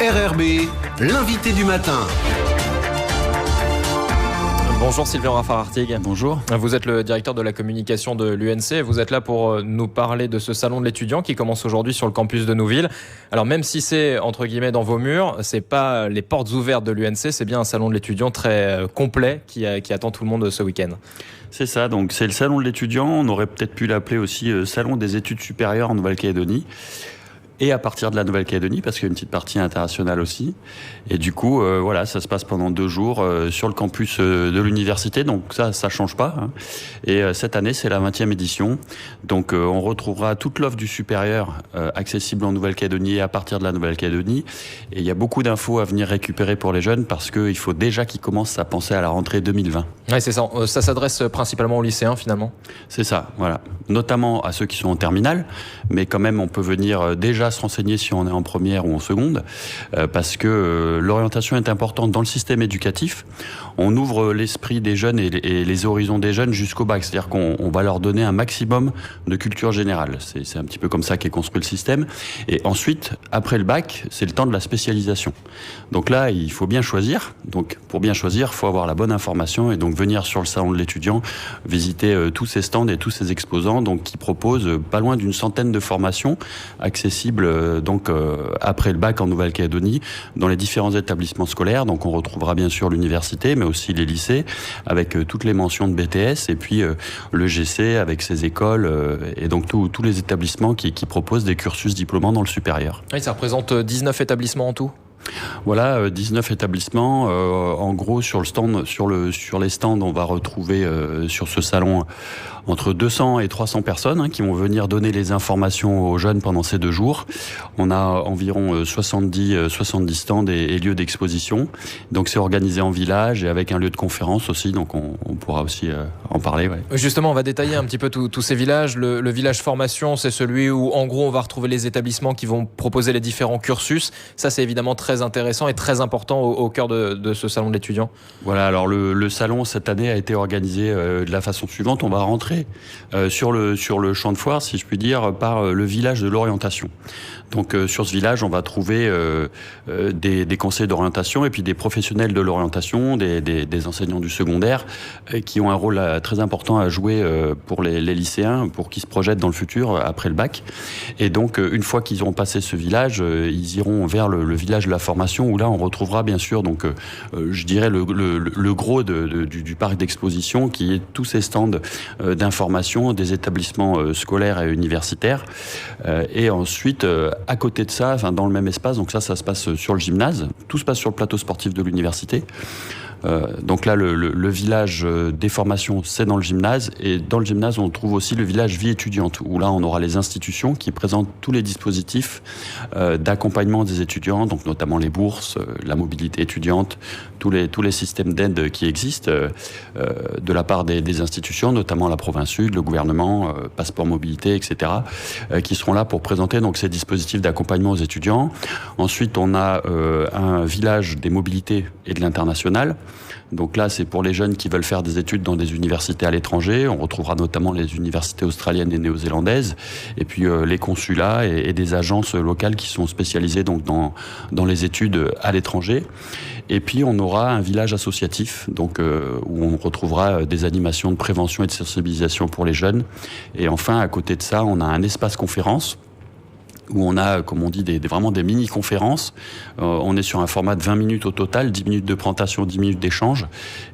RRB, l'invité du matin. Bonjour Sylvain Raffarin-Artigue. Bonjour. Vous êtes le directeur de la communication de l'UNC. Vous êtes là pour nous parler de ce salon de l'étudiant qui commence aujourd'hui sur le campus de Nouville. Alors même si c'est entre guillemets dans vos murs, c'est pas les portes ouvertes de l'UNC, c'est bien un salon de l'étudiant très complet qui attend tout le monde ce week-end. C'est ça, donc c'est le salon de l'étudiant. On aurait peut-être pu l'appeler aussi salon des études supérieures en Nouvelle-Calédonie. Et à partir de la Nouvelle-Calédonie, parce qu'il y a une petite partie internationale aussi. Et du coup, voilà, ça se passe pendant 2 jours sur le campus de l'université. Donc ça change pas. Hein. Et cette année, c'est la 20e édition. Donc on retrouvera toute l'offre du supérieur accessible en Nouvelle-Calédonie et à partir de la Nouvelle-Calédonie. Et il y a beaucoup d'infos à venir récupérer pour les jeunes parce qu'il faut déjà qu'ils commencent à penser à la rentrée 2020. Oui, c'est ça. Ça s'adresse principalement aux lycéens finalement. C'est ça, voilà. Notamment à ceux qui sont en terminale, mais quand même, on peut venir déjà se renseigner si on est en première ou en seconde, parce que l'orientation est importante dans le système éducatif. On ouvre l'esprit des jeunes et les horizons des jeunes jusqu'au bac, c'est-à-dire qu'on va leur donner un maximum de culture générale. C'est un petit peu comme ça qu'est construit le système. Et ensuite, après le bac, c'est le temps de la spécialisation. Donc là, il faut bien choisir. Donc pour bien choisir, il faut avoir la bonne information et donc venir sur le salon de l'étudiant, visiter tous ces stands et tous ces exposants, donc qui proposent pas loin d'une centaine de formations accessibles après le bac en Nouvelle-Calédonie dans les différents établissements scolaires. Donc on retrouvera bien sûr l'université, mais aussi les lycées avec toutes les mentions de BTS et puis le GC avec ses écoles et donc tous les établissements qui proposent des cursus diplômants dans le supérieur. Oui, ça représente 19 établissements en tout. Voilà, 19 établissements. En gros, sur les stands, on va retrouver sur ce salon entre 200 et 300 personnes qui vont venir donner les informations aux jeunes pendant ces 2 jours. On a environ 70 stands et lieux d'exposition. Donc c'est organisé en village et avec un lieu de conférence aussi. Donc on pourra aussi en parler. Ouais. Justement, on va détailler un petit peu tous ces villages. Le village formation, c'est celui où en gros on va retrouver les établissements qui vont proposer les différents cursus. Ça, c'est évidemment très intéressant et très important au cœur de ce salon de l'étudiant. Voilà, alors le salon cette année a été organisé de la façon suivante. On va rentrer sur le champ de foire, si je puis dire, par le village de l'orientation. Donc sur ce village, on va trouver des conseillers d'orientation et puis des professionnels de l'orientation, des enseignants du secondaire qui ont un rôle très important à jouer pour les lycéens, pour qu'ils se projettent dans le futur après le bac. Et donc une fois qu'ils auront passé ce village, ils iront vers le village de la formation où là on retrouvera bien sûr donc je dirais le gros du parc d'exposition qui est tous ces stands d'information des établissements scolaires et universitaires. Et ensuite à côté de ça, dans le même espace, donc ça se passe sur le gymnase. Tout se passe sur le plateau sportif de l'université. Donc là, le village des formations, c'est dans le gymnase. Et dans le gymnase, on trouve aussi le village vie étudiante, où là, on aura les institutions qui présentent tous les dispositifs d'accompagnement des étudiants, donc notamment les bourses, la mobilité étudiante, tous les systèmes d'aide qui existent de la part des institutions, notamment la province sud, le gouvernement, passeport mobilité, etc., qui seront là pour présenter donc ces dispositifs d'accompagnement aux étudiants. Ensuite, on a un village des mobilités et de l'international. Donc là, c'est pour les jeunes qui veulent faire des études dans des universités à l'étranger. On retrouvera notamment les universités australiennes et néo-zélandaises, et puis les consulats et des agences locales qui sont spécialisées donc dans les études à l'étranger. Et puis on aura un village associatif, donc où on retrouvera des animations de prévention et de sensibilisation pour les jeunes. Et enfin, à côté de ça, on a un espace conférence où on a, comme on dit, vraiment des mini-conférences. On est sur un format de 20 minutes au total, 10 minutes de présentation, 10 minutes d'échange.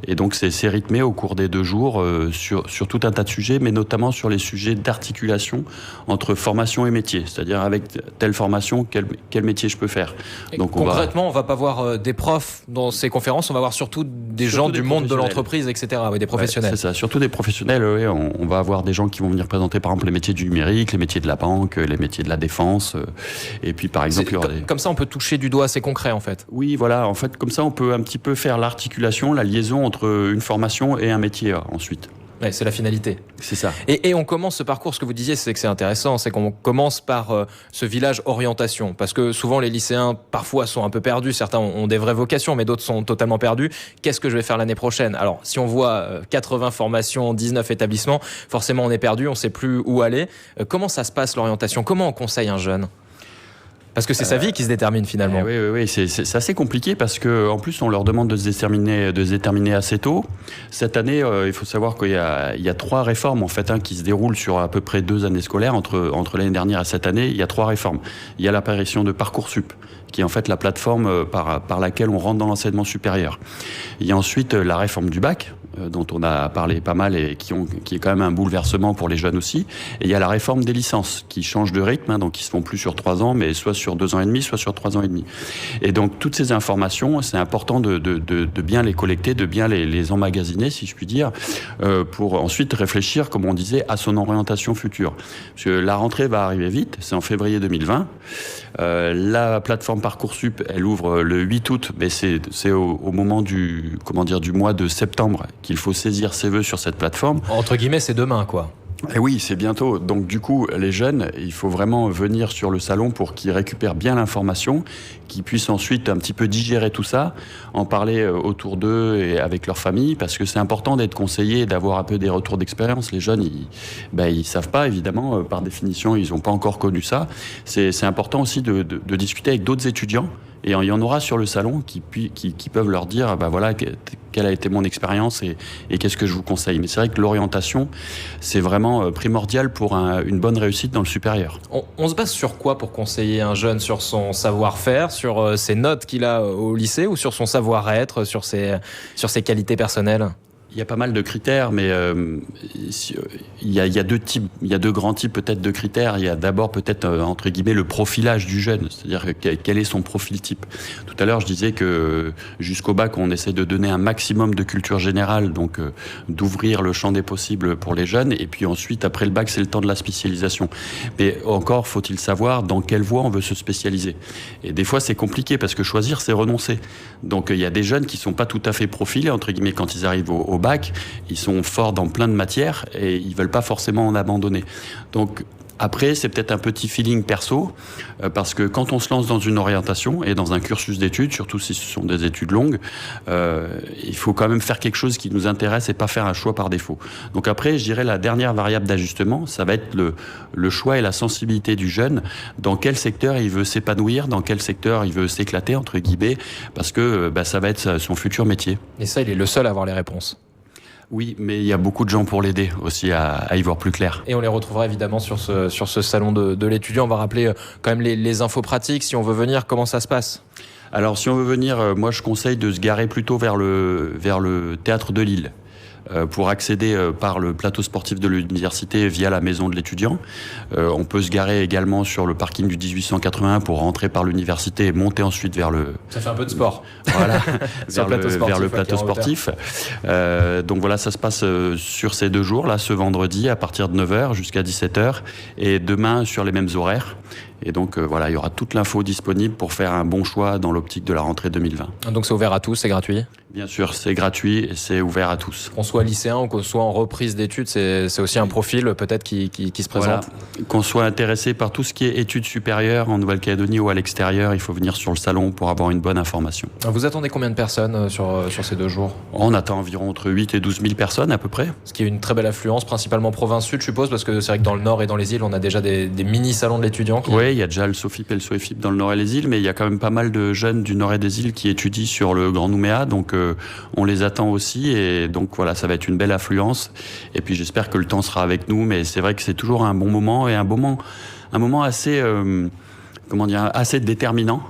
Et donc, c'est rythmé au cours des 2 jours sur tout un tas de sujets, mais notamment sur les sujets d'articulation entre formation et métier. C'est-à-dire, avec telle formation, quel métier je peux faire. Donc, concrètement, on va pas voir des profs dans ces conférences, on va voir surtout des gens du monde de l'entreprise, etc., des professionnels. Ouais, c'est ça, surtout des professionnels. Oui, on va avoir des gens qui vont venir présenter, par exemple, les métiers du numérique, les métiers de la banque, les métiers de la défense. Et puis par exemple, comme ça on peut toucher du doigt, c'est concret en fait. Oui, voilà, en fait comme ça on peut un petit peu faire l'articulation, la liaison entre une formation et un métier ensuite. Ouais, c'est la finalité. C'est ça. Et on commence ce parcours, ce que vous disiez, c'est que c'est intéressant, c'est qu'on commence par ce village orientation. Parce que souvent les lycéens, parfois, sont un peu perdus. Certains ont des vraies vocations, mais d'autres sont totalement perdus. Qu'est-ce que je vais faire l'année prochaine? Alors, si on voit 80 formations, 19 établissements, forcément on est perdu, on ne sait plus où aller. Comment ça se passe l'orientation? Comment on conseille un jeune? Parce que c'est sa vie qui se détermine finalement. Oui, c'est assez compliqué parce que en plus on leur demande de se déterminer assez tôt. Cette année, il faut savoir qu'il y a 3 réformes en fait qui se déroulent sur à peu près 2 années scolaires entre l'année dernière et cette année. Il y a 3 réformes. Il y a l'apparition de Parcoursup, qui est en fait la plateforme par laquelle on rentre dans l'enseignement supérieur. Il y a ensuite la réforme du bac, dont on a parlé pas mal et qui est quand même un bouleversement pour les jeunes aussi. Et il y a la réforme des licences, qui change de rythme, donc qui se font plus sur 3 ans, mais soit sur 2 ans et demi, soit sur 3 ans et demi. Et donc toutes ces informations, c'est important de bien les collecter, de bien les emmagasiner, si je puis dire, pour ensuite réfléchir, comme on disait, à son orientation future. Parce que la rentrée va arriver vite, c'est en février 2020. La plateforme Parcoursup, elle ouvre le 8 août, mais c'est au moment du mois de septembre qu'il faut saisir ses vœux sur cette plateforme. Entre guillemets, c'est demain, quoi. Et oui, c'est bientôt. Donc du coup, les jeunes, il faut vraiment venir sur le salon pour qu'ils récupèrent bien l'information, qu'ils puissent ensuite un petit peu digérer tout ça, en parler autour d'eux et avec leur famille, parce que c'est important d'être conseillé et d'avoir un peu des retours d'expérience. Les jeunes, ils savent pas, évidemment, par définition, ils n'ont pas encore connu ça. C'est important aussi de discuter avec d'autres étudiants. Et il y en aura sur le salon qui peuvent leur dire, voilà, quelle a été mon expérience et qu'est-ce que je vous conseille. Mais c'est vrai que l'orientation, c'est vraiment primordial pour une bonne réussite dans le supérieur. On se base sur quoi pour conseiller un jeune? Sur son savoir-faire, sur ses notes qu'il a au lycée, ou sur son savoir-être, sur ses qualités personnelles? Il y a pas mal de critères, mais il y a 2 types, il y a 2 grands types peut-être de critères. Il y a d'abord peut-être entre guillemets le profilage du jeune, c'est-à-dire quel est son profil type. Tout à l'heure, je disais que jusqu'au bac, on essaie de donner un maximum de culture générale, donc d'ouvrir le champ des possibles pour les jeunes. Et puis ensuite, après le bac, c'est le temps de la spécialisation. Mais encore, faut-il savoir dans quelle voie on veut se spécialiser. Et des fois, c'est compliqué parce que choisir, c'est renoncer. Donc il y a des jeunes qui sont pas tout à fait profilés entre guillemets quand ils arrivent au bac, ils sont forts dans plein de matières et ils veulent pas forcément en abandonner. Donc après, c'est peut-être un petit feeling perso, parce que quand on se lance dans une orientation et dans un cursus d'études, surtout si ce sont des études longues, il faut quand même faire quelque chose qui nous intéresse et pas faire un choix par défaut. Donc après, je dirais la dernière variable d'ajustement, ça va être le choix et la sensibilité du jeune, dans quel secteur il veut s'épanouir, dans quel secteur il veut s'éclater, entre guillemets, parce que ça va être son futur métier. Et ça, il est le seul à avoir les réponses. Oui, mais il y a beaucoup de gens pour l'aider aussi à y voir plus clair. Et on les retrouvera évidemment sur ce salon de l'étudiant. On va rappeler quand même les infos pratiques. Si on veut venir, comment ça se passe? Alors, si on veut venir, moi je conseille de se garer plutôt vers le théâtre de Lille. Pour accéder par le plateau sportif de l'université via la maison de l'étudiant. On peut se garer également sur le parking du 1881 pour rentrer par l'université et monter ensuite vers le... Ça fait un peu de sport. Voilà, vers le plateau plateau sportif. Donc voilà, ça se passe sur ces 2 jours, là, ce vendredi, à partir de 9h jusqu'à 17h, et demain sur les mêmes horaires. Et donc voilà, il y aura toute l'info disponible pour faire un bon choix dans l'optique de la rentrée 2020. Donc c'est ouvert à tous, c'est gratuit? Bien sûr, c'est gratuit et c'est ouvert à tous. Qu'on soit lycéen ou qu'on soit en reprise d'études, c'est aussi un profil peut-être qui se présente. Voilà. Qu'on soit intéressé par tout ce qui est études supérieures en Nouvelle-Calédonie ou à l'extérieur, il faut venir sur le salon pour avoir une bonne information. Vous attendez combien de personnes sur ces 2 jours? On attend environ entre 8 et 12 000 personnes à peu près. Ce qui est une très belle affluence, principalement province-sud, je suppose, parce que c'est vrai que dans le Nord et dans les îles, on a déjà des mini-salons de l'étudiant. Oui, il y a déjà le SOFIP et le SOEFIP dans le Nord et les îles, mais il y a quand même pas mal de jeunes du Nord et des îles qui étudient sur le Grand Nouméa, donc on les attend aussi, et donc voilà, ça va être une belle affluence. Et puis j'espère que le temps sera avec nous, mais c'est vrai que c'est toujours un bon moment et un moment assez, assez déterminant.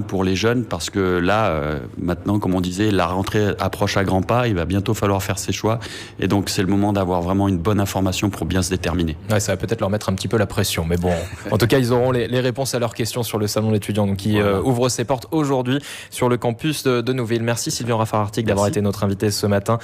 Pour les jeunes, parce que là, maintenant, comme on disait, la rentrée approche à grands pas, il va bientôt falloir faire ses choix, et donc c'est le moment d'avoir vraiment une bonne information pour bien se déterminer. Ouais, ça va peut-être leur mettre un petit peu la pression, mais bon, en tout cas, ils auront les réponses à leurs questions sur le salon de l'étudiant, qui ouvre ses portes aujourd'hui sur le campus de Nouville. Merci Sylvian Raffarin-Artic d'avoir été notre invité ce matin.